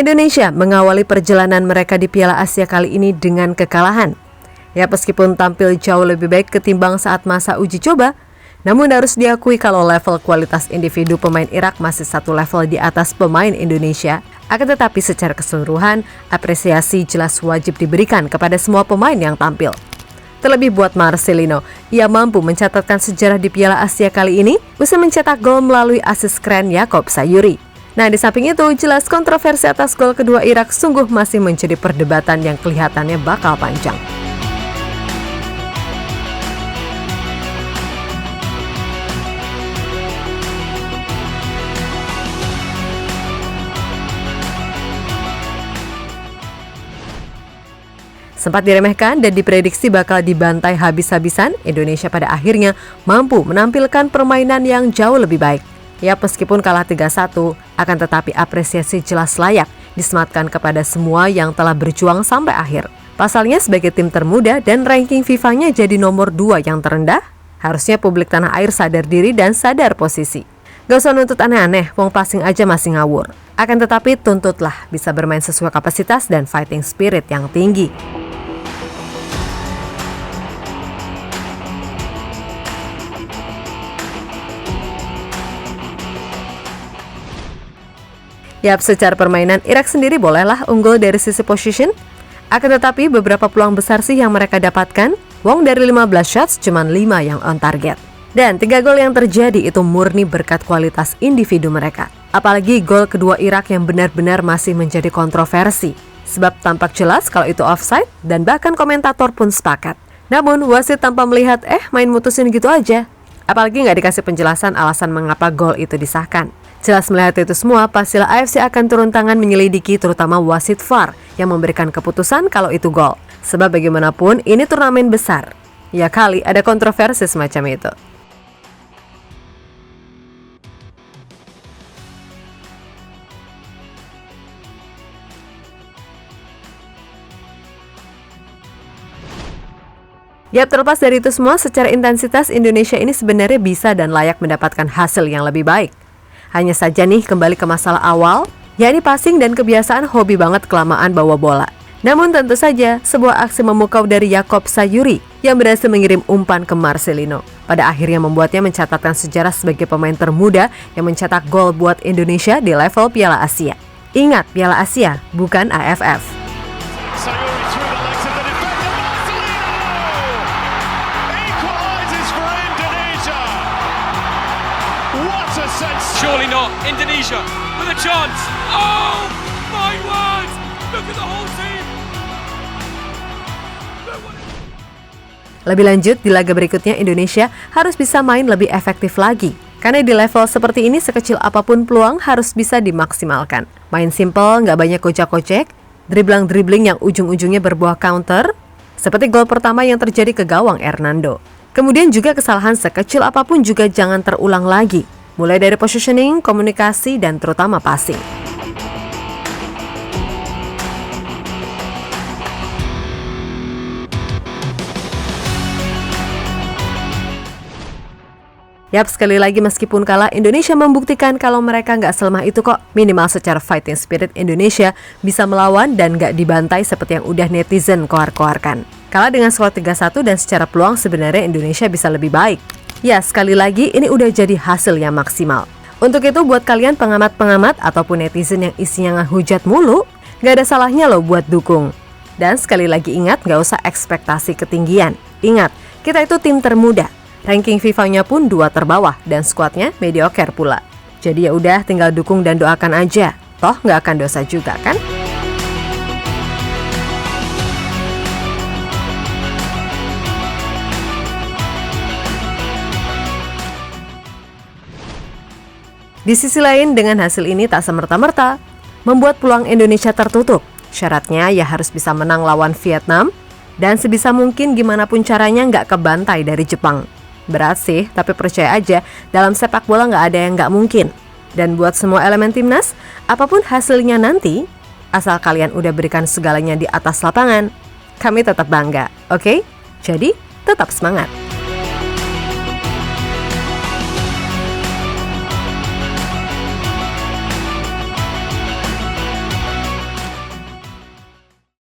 Indonesia mengawali perjalanan mereka di Piala Asia kali ini dengan kekalahan. Ya, meskipun tampil jauh lebih baik ketimbang saat masa uji coba, namun harus diakui kalau level kualitas individu pemain Irak masih satu level di atas pemain Indonesia. Akan tetapi secara keseluruhan, apresiasi jelas wajib diberikan kepada semua pemain yang tampil. Terlebih buat Marcelino, ia mampu mencatatkan sejarah di Piala Asia kali ini, usai mencetak gol melalui asis keren Yaakob Sayuri. Nah, di samping itu, jelas kontroversi atas gol kedua Irak sungguh masih menjadi perdebatan yang kelihatannya bakal panjang. Sempat diremehkan dan diprediksi bakal dibantai habis-habisan, Indonesia pada akhirnya mampu menampilkan permainan yang jauh lebih baik. Ya, meskipun kalah 3-1, akan tetapi apresiasi jelas layak disematkan kepada semua yang telah berjuang sampai akhir. Pasalnya sebagai tim termuda dan ranking FIFA-nya jadi nomor 2 yang terendah, harusnya publik tanah air sadar diri dan sadar posisi. Gak usah nuntut aneh-aneh, wong passing aja masih ngawur. Akan tetapi tuntutlah bisa bermain sesuai kapasitas dan fighting spirit yang tinggi. Yap, secara permainan Irak sendiri bolehlah unggul dari sisi position. Akan tetapi beberapa peluang besar sih yang mereka dapatkan. Wong dari 15 shots cuman 5 yang on target. Dan 3 gol yang terjadi itu murni berkat kualitas individu mereka. Apalagi gol kedua Irak yang benar-benar masih menjadi kontroversi. Sebab tampak jelas kalau itu offside dan bahkan komentator pun sepakat. Namun wasit tanpa melihat main mutusin gitu aja. Apalagi nggak dikasih penjelasan alasan mengapa gol itu disahkan. Jelas melihat itu semua, pastilah AFC akan turun tangan menyelidiki terutama wasit VAR yang memberikan keputusan kalau itu gol. Sebab bagaimanapun ini turnamen besar. Ya kali ada kontroversi semacam itu. Yap, terlepas dari itu semua, secara intensitas Indonesia ini sebenarnya bisa dan layak mendapatkan hasil yang lebih baik. Hanya saja nih kembali ke masalah awal, yakni passing dan kebiasaan hobi banget kelamaan bawa bola. Namun tentu saja sebuah aksi memukau dari Yaakob Sayuri yang berhasil mengirim umpan ke Marcelino. Pada akhirnya membuatnya mencatatkan sejarah sebagai pemain termuda yang mencetak gol buat Indonesia di level Piala Asia. Ingat, Piala Asia, bukan AFF. Surely not. Indonesia with a chance. Oh my word! Look at the whole team. Lebih lanjut, di laga berikutnya Indonesia harus bisa main lebih efektif lagi. Karena di level seperti ini sekecil apapun peluang harus bisa dimaksimalkan. Main simple, nggak banyak kocak-kocek, dribbling yang ujung-ujungnya berbuah counter, seperti gol pertama yang terjadi ke gawang Hernando. Kemudian juga kesalahan sekecil apapun juga jangan terulang lagi. Mulai dari positioning, komunikasi, dan terutama passing. Yap, sekali lagi meskipun kalah, Indonesia membuktikan kalau mereka nggak selemah itu kok. Minimal secara fighting spirit Indonesia bisa melawan dan nggak dibantai seperti yang udah netizen koar-koarkan. Kalah dengan skor 3-1 dan secara peluang sebenarnya Indonesia bisa lebih baik. Ya, sekali lagi ini udah jadi hasil yang maksimal. Untuk itu buat kalian pengamat-pengamat ataupun netizen yang isinya ngehujat mulu, gak ada salahnya loh buat dukung. Dan sekali lagi ingat, gak usah ekspektasi ketinggian. Ingat, kita itu tim termuda. Ranking FIFA-nya pun 2 terbawah dan skuadnya mediocre pula. Jadi ya udah tinggal dukung dan doakan aja. Toh gak akan dosa juga kan? Di sisi lain, dengan hasil ini tak semerta-merta membuat peluang Indonesia tertutup. Syaratnya ya harus bisa menang lawan Vietnam dan sebisa mungkin gimana pun caranya nggak kebantai dari Jepang. Berat sih, tapi percaya aja dalam sepak bola nggak ada yang nggak mungkin. Dan buat semua elemen timnas, apapun hasilnya nanti, asal kalian udah berikan segalanya di atas lapangan, kami tetap bangga, oke? Jadi tetap semangat.